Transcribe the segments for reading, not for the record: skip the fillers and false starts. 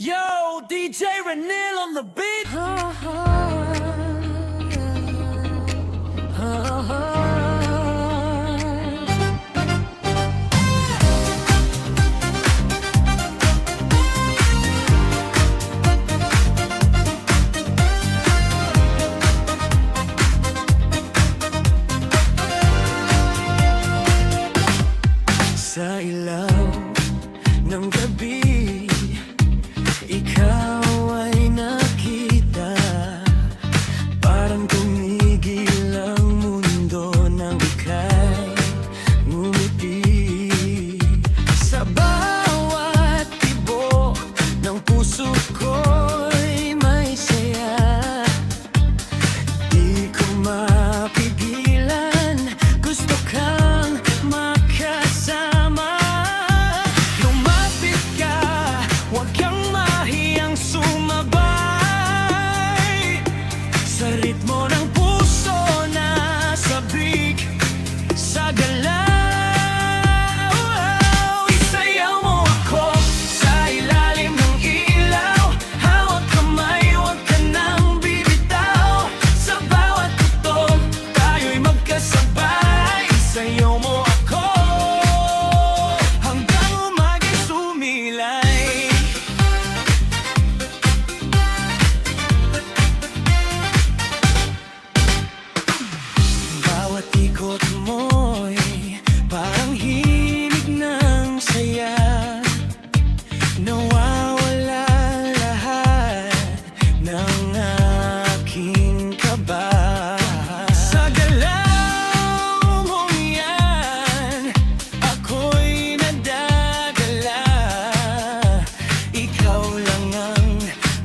Yo, DJ Renil on the beat. Sa ilaw ng gabi, ikaw ay nakita. Parang tumigil ang mundo nang ika'y ngumiti. Sa bawat tibok ng puso ko'y may saya. Di ko mapigilan, gusto kang makasama. Lumapit ka, huwag kang mahiyang sumabay sa ritmo ng puso na sabik sa galaw. Isayaw mo ako sa ilalim ng ilaw. Hawak kamay, huwag ka nang bibitaw. Sa bawat tutok, tayo'y magkasabay. Isayaw mo ako hanggang umagay sumilay. Bawat ikot mo'y parang himig ng saya. Nawawala lahat ng aking kaba. Sa galaw mong yan, ako'y nadadala. Ikaw lang ang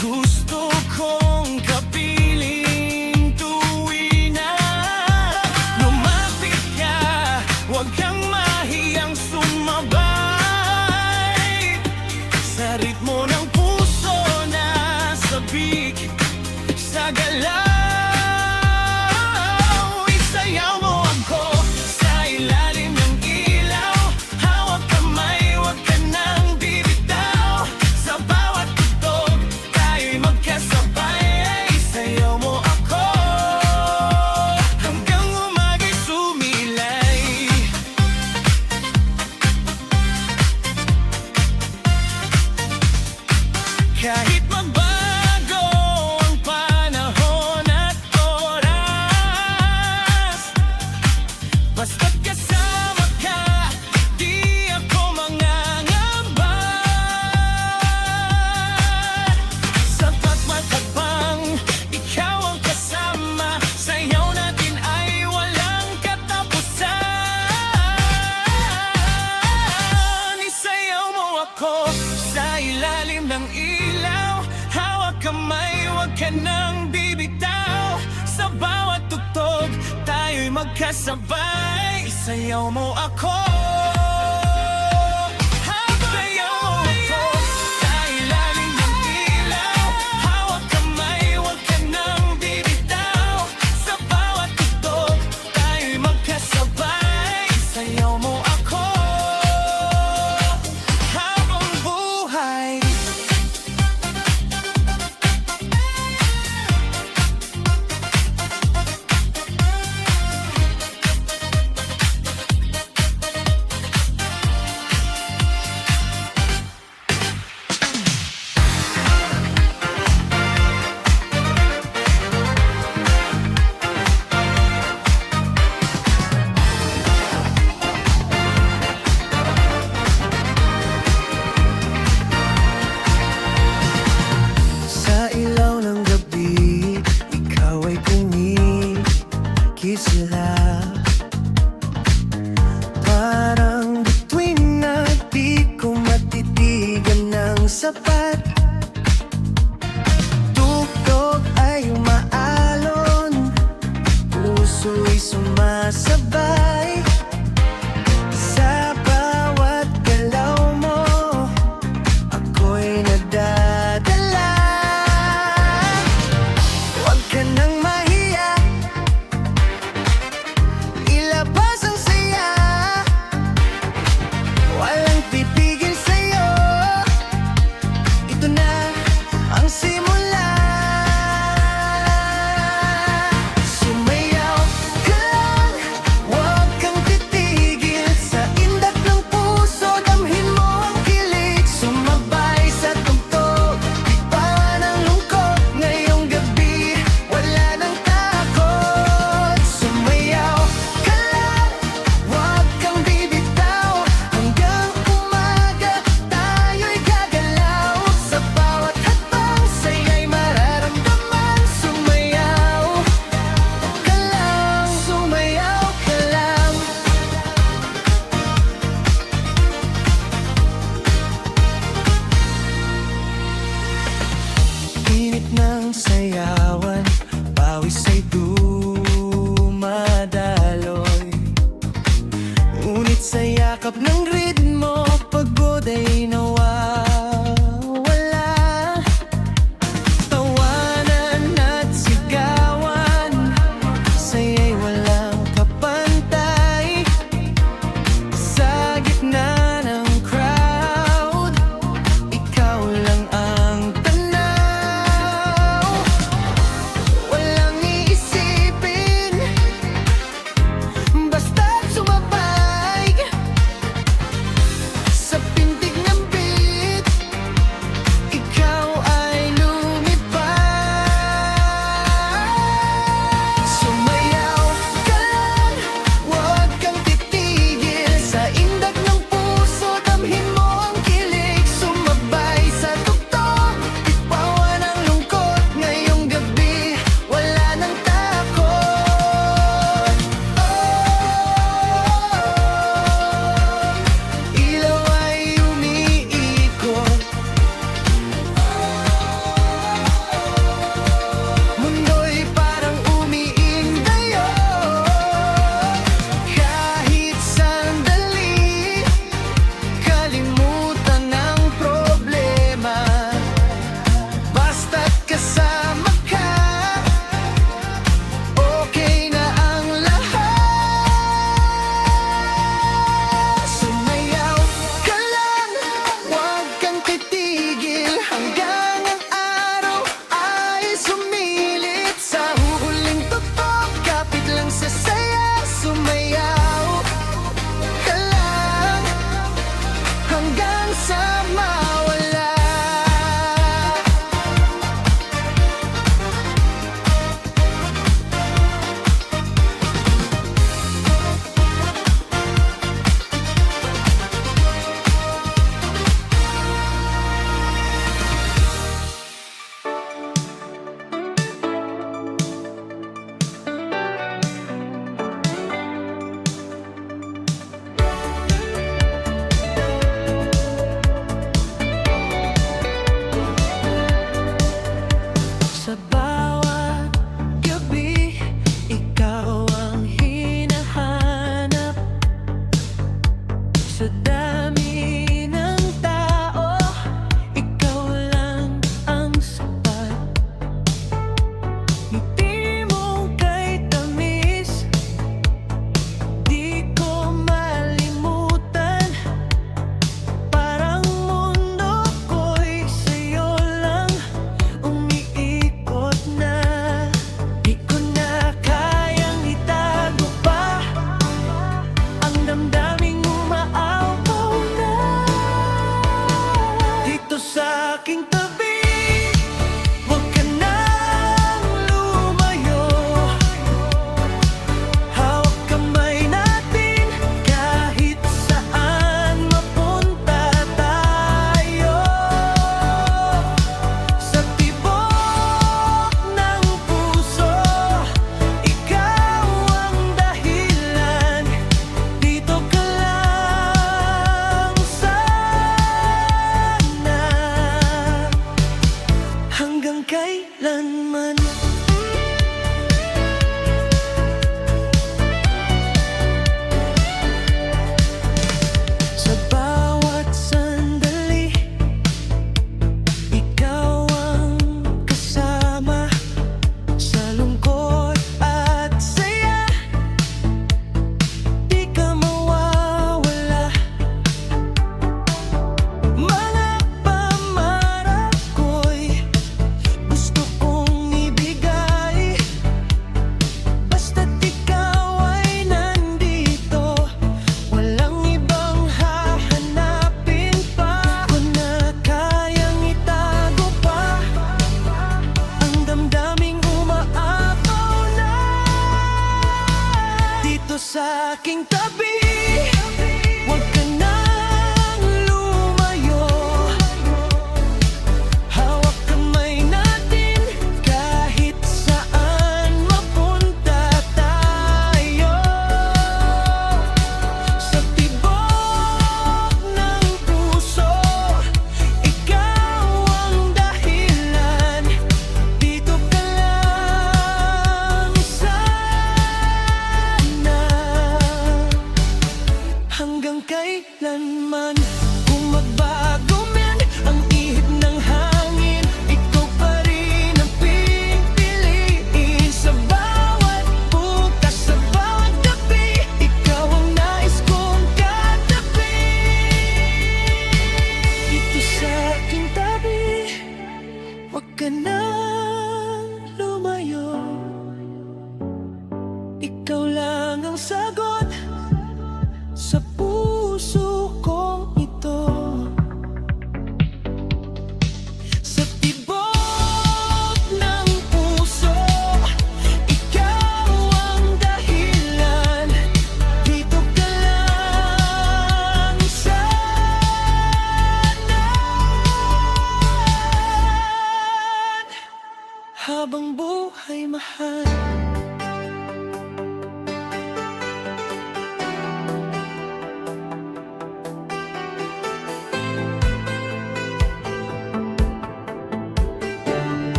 gusto kong kapiling tuwin na. Lumapit ka, huwag kang mahiyang sumabay sa ritmo ng puso na sabik sa galaw. Isayaw mo ako sa ilalim ng ilaw. Hawak kamay, huwag ka nang bibitaw. Sa bawat tutok, tayo'y magkasabay. Isayaw mo ako hanggang umagay sumilay. Kahit magbago ang panahon at oras, basta't kasama ka, di ako mangangamba. Sapat matapang, ikaw ang kasama. Sayaw natin ay walang katapusan. Isayaw mo ako sa ilalim ng ilaw. Hawak kamay, huwag ka nang bibitaw. Sa bawat tugtog, tayo'y magkasabay. Isayaw mo ako. Isayaw mo ako sa ilalim ng ilaw. Hawak kamay, huwag ka nang bibitaw. Sa bawat tugtog, tayo'y magkasabay. Isayaw mo ako habang buhay. Sa ilaw ng gabi, ikaw ay kumikislap. Parang bituin na di ko matitigan ng sapat. Tugtog ay umaalon, puso'y sumasabay. Sa bawat galaw mo, ako'y nadadala. Huwag ka nang mahiya, ilabas ang saya. Walang pipigil sa'yo, ito na ang simula. Sumayaw ka lang, huwag kang titigil. Sa indak ng puso, damhin mo ang kilig. Sumabay sa tugtog, itawan ang lungkot. Ngayong gabi, wala nang takot. Sumayaw ka lang, huwag kang bibitaw. Hanggang umaga, tayo'y gagalaw. Sa bawat hakbang, saya'y mararamdaman. Sumayaw ka lang, sumayaw ka lang. Init ng sayawan, pawis ay dumadaloy. Ngunit sa yakap ng ritmo, pagod ay nawawala. Tawanan at sigawan, saya'y walang kapantay. Sa gitna ng crowd, ikaw lang ang tanaw. Walang iisipin, basta't sumabay. Sa pintig ng beat, ikaw ay lumipad. Sumayaw ka lang, huwag kang titigil. Sa indak ng puso, damhin mo ang kilig. Sumabay sa tugtog, ipawan ang lungkot. Ngayong gabi, wala nang takot. Ilaw ay umiikot, mundo'y parang umiindayo. Kahit sandali, kalimutan ang problema. Basta't kasama ka, okay na ang lahat. Sumayaw ka lang, huwag kang titigil. Hanggang ang araw ay sumilit. Sa huhuling tugtog, kapit lang sa saya. Sumayaw ka lang, hanggang sa mawala. Sa bawat gabi, ikaw ang hinahanap. Sa dami ng tao, ikaw lang ang sapat. Ngiti mo kay tamis, di ko malimutan. Parang mundo ko'y sa'yo lang umiikot na. Di ko na kayang itago pa ang damdaming umaapaw na. Dito sa aking tabi, huwag ka nang lumayo. Hawak kamay natin, kahit saan mapunta tayo. Sa tibok ng puso, ikaw ang dahilan. Dito ka lang sana, hanggang kailanman. Sa bawat sandali, ikaw ang kasama. Sa lungkot at saya, di ka mawawala. Mga pangarap ko'y ka nang lumayo, ikaw lang ang sagot sa puso kong ito. Sa tibok ng puso, ikaw ang dahilan. Dito ka lang sana'n, habang buhay mahal.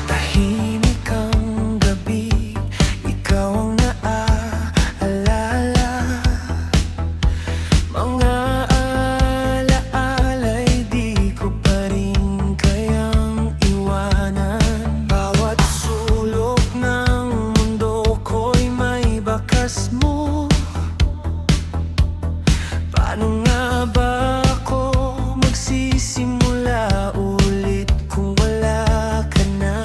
Tahimik ang gabi, ikaw ang naaalala. Mga alaala'y di ko pa rin kayang iwanan. Bawat sulok ng mundo ko'y may bakas mo. Paano nga ba ako magsisimula ulit kung wala ka na?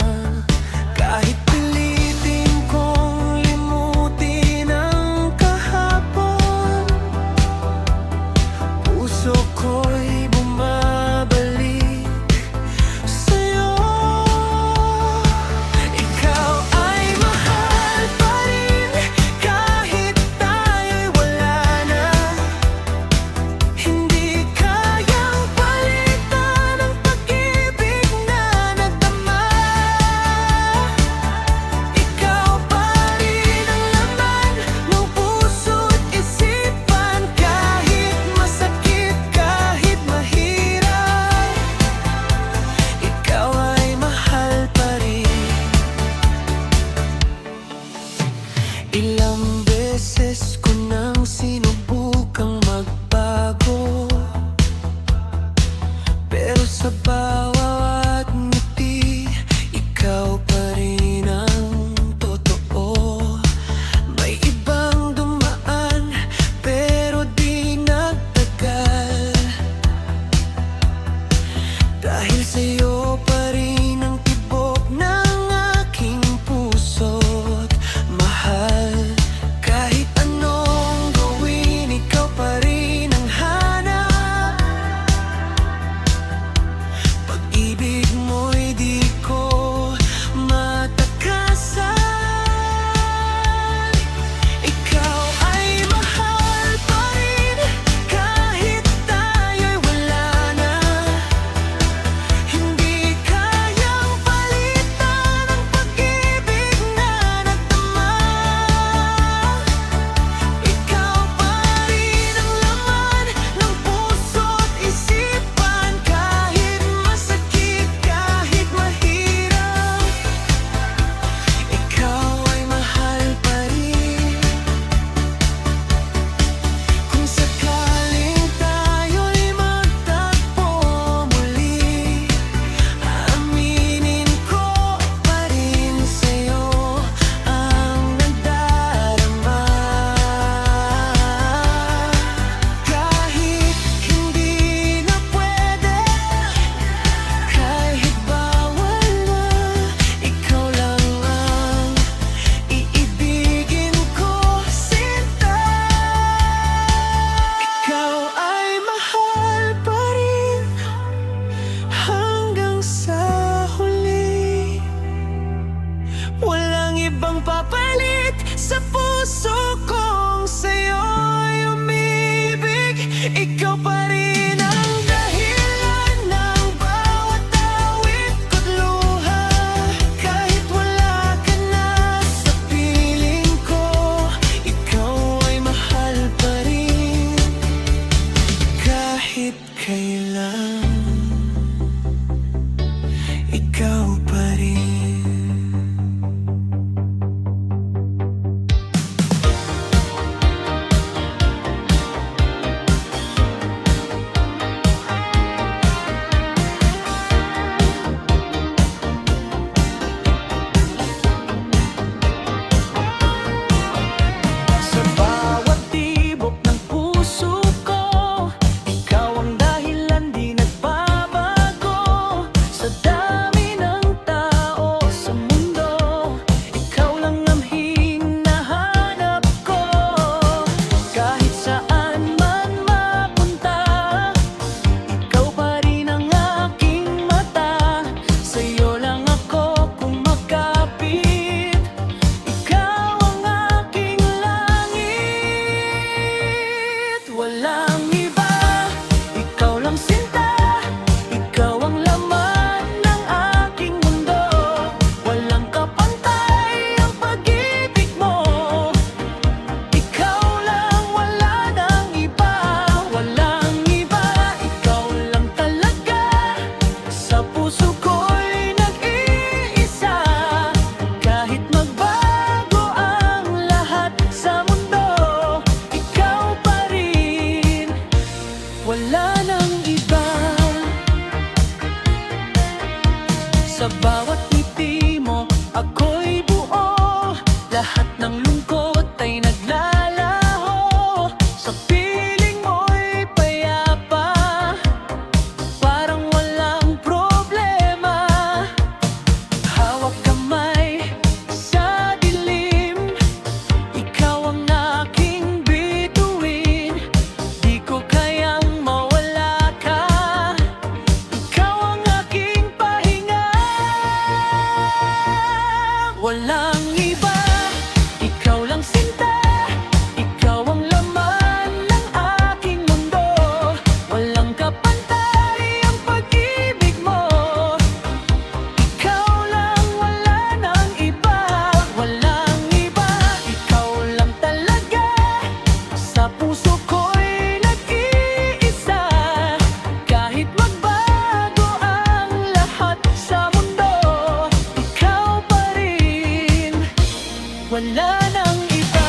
Kahit pilitin kong limutin ang kahapon, puso ko'y bumabalik sa'yo. Ikaw ay mahal pa rin kahit tayo'y wala na. Hindi kayang palitan ang pag-ibig na nagdama. Ikaw pa rin ang laman ng puso't isipan, kahit masakit, kahit mahirap. Ikaw ay mahal pa rin. Ilang beses ko nang sinubukang magbago, pero sa bawat ngiti, ikaw pa rin ang totoo. May ibang dumaan, pero di nagtagal. Dahil sa'yo pa rin ang tibok ng aking puso't mahal. Kahit anong gawin, ikaw pa rin ang hanap. Pag-ibig mo'y di ko matakasan. Ikaw ay mahal pa rin kahit tayo'y wala na. Hindi kayang palitan ang pag-ibig na nagdama. Ikaw pa rin ang laman ng puso't isipan, kahit masakit, kahit mahirap. Ikaw ay mahal pa rin. Kung sakaling tayo'y magtagpo muli, aaminin ko pa rin sa'yo ang nagdarama. Kahit hindi na pwede, kahit bawal na, ikaw lang ang iibigin ko, sinta. Ikaw ay mahal pa rin hanggang sa huli. Walang ibang papalit sa puso kong sa'yo'y umibig. Ikaw pa rin ang dahilan ng bawat awit ko't luha. Kahit wala ka na sa piling ko, ikaw ay mahal pa rin. Kahit kailan, ikaw pa rin. iba. Sa bawat ngiti mo, ako'y buo. Lahat ng lungkot ay naglalaho. Sa piling mo'y payapa, parang walang problema. Hawak kamay sa dilim, ikaw ang aking bituin. Di ko kayang mawala ka, ikaw ang aking pahinga. Walang iba, ikaw lang sinta. Ikaw ang laman ng aking mundo. Walang kapantay ang pag-ibig mo. Ikaw lang, wala nang iba. Walang iba, ikaw lang talaga. Sa puso ko'y nag-iisa. Kahit magbago ang lahat sa mundo, ikaw pa rin, wala nang iba.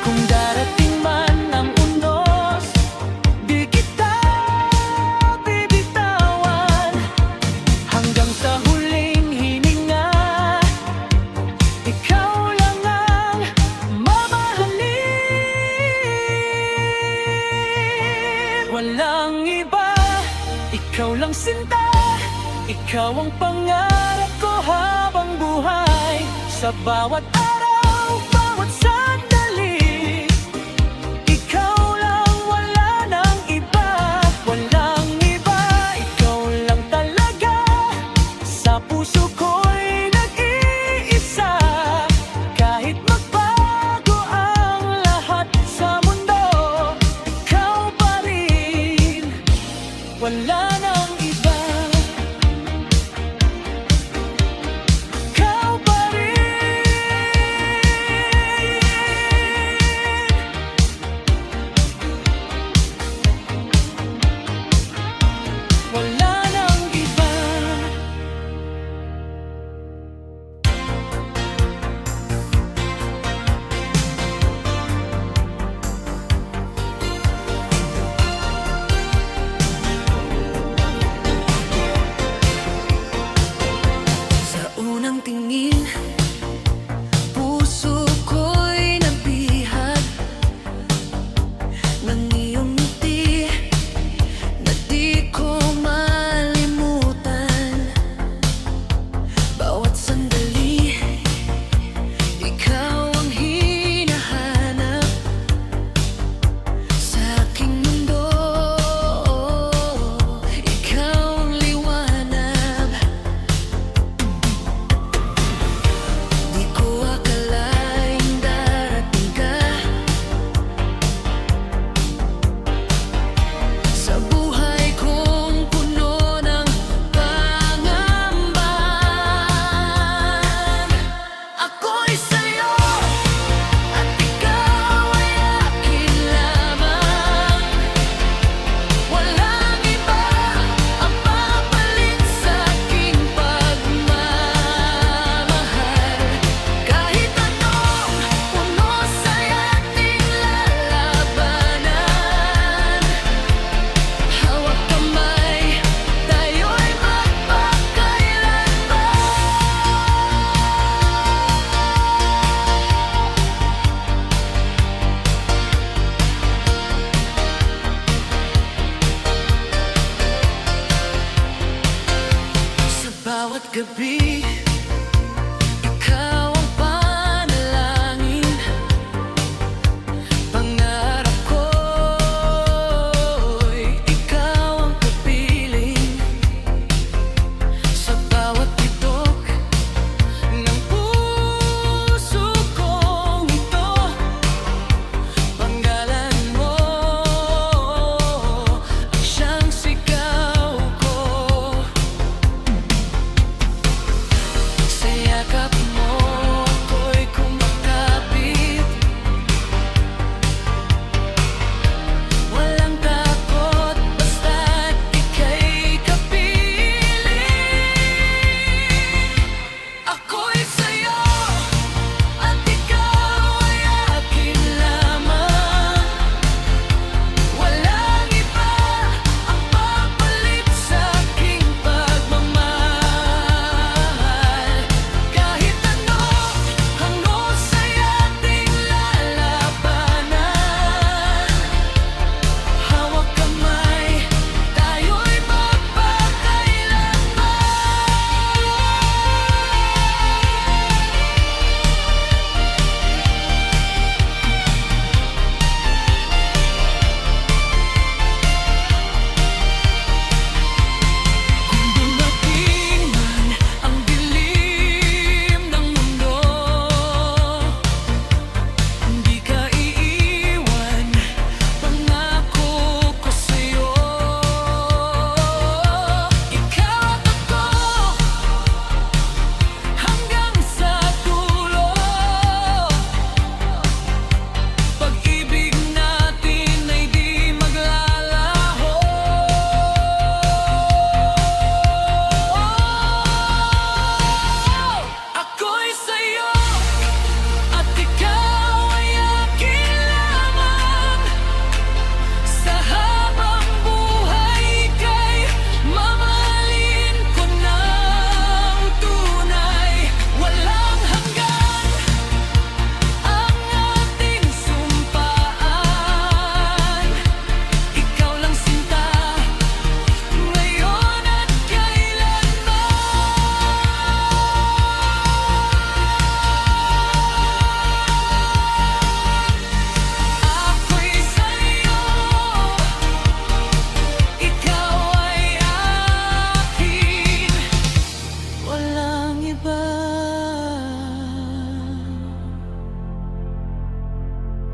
Kung darating man ang unos, di kita bibitawan. Hanggang sa huling hininga, ikaw lang ang mamahalin. Walang iba, ikaw lang sinta. Ikaw ang pangarap ko habang buhay. Sa bawat araw, bawat sandali, ikaw lang, wala nang iba. Walang iba, ikaw lang talaga. Sa puso ko'y nag-iisa. Kahit magbago ang lahat sa mundo, ikaw pa rin, wala nang iba. Ikaw pa rin.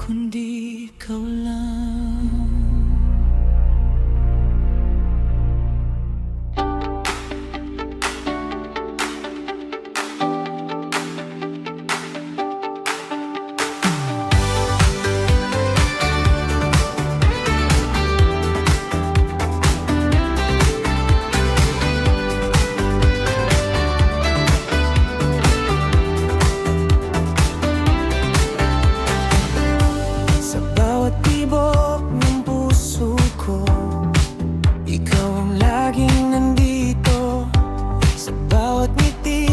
kundi ikaw lang. Sa bawat tibok ng puso ko, ikaw ang laging nandito. Sa bawat ngiti,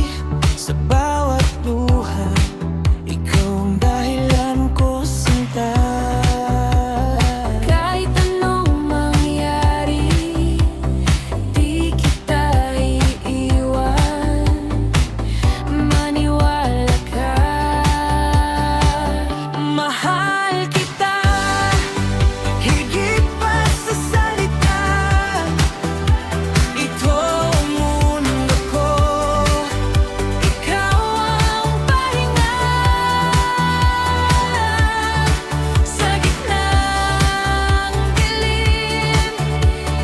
sa bawat luha, ikaw ang dahilan ko, sinta. Kahit anong mangyari, di kita iiwan. Maniwala ka, mahal kita, higit pa sa salita. Ito ang mundo ko, ikaw ang pahinga. Sa gitna ng dilim,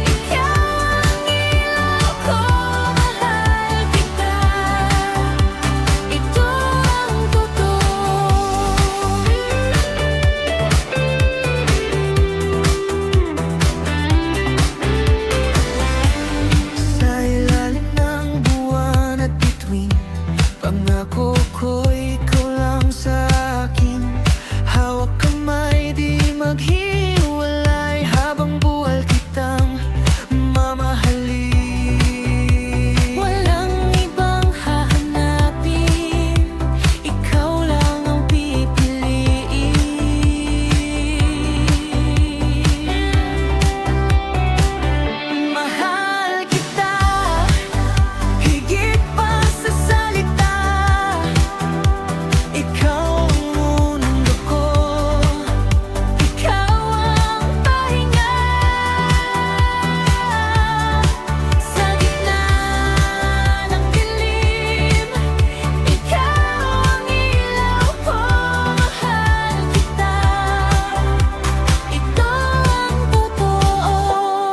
ikaw ang ilaw ko, mahal kita. Ito ang totoo. Sa ilalim ng buwan at bituin, pangako ko ikaw lang sa akin. Hawak kamay, di maghiwalay, habang buhay kitang mamahalin. Walang ibang hahanapin, ikaw lang ang pipiliin. Mahal kita, higit pa sa salita. Ikaw ang mundo ko, ikaw ang pahinga. Sa gitna ng dilim, ikaw ang ilaw ko, mahal kita. Ito ang totoo.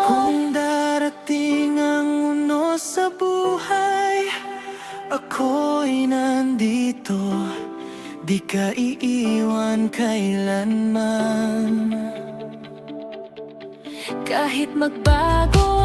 Kung darating ang unos sa buhay, ako'y nandito, di ka iiwan kailanman. Kahit magbago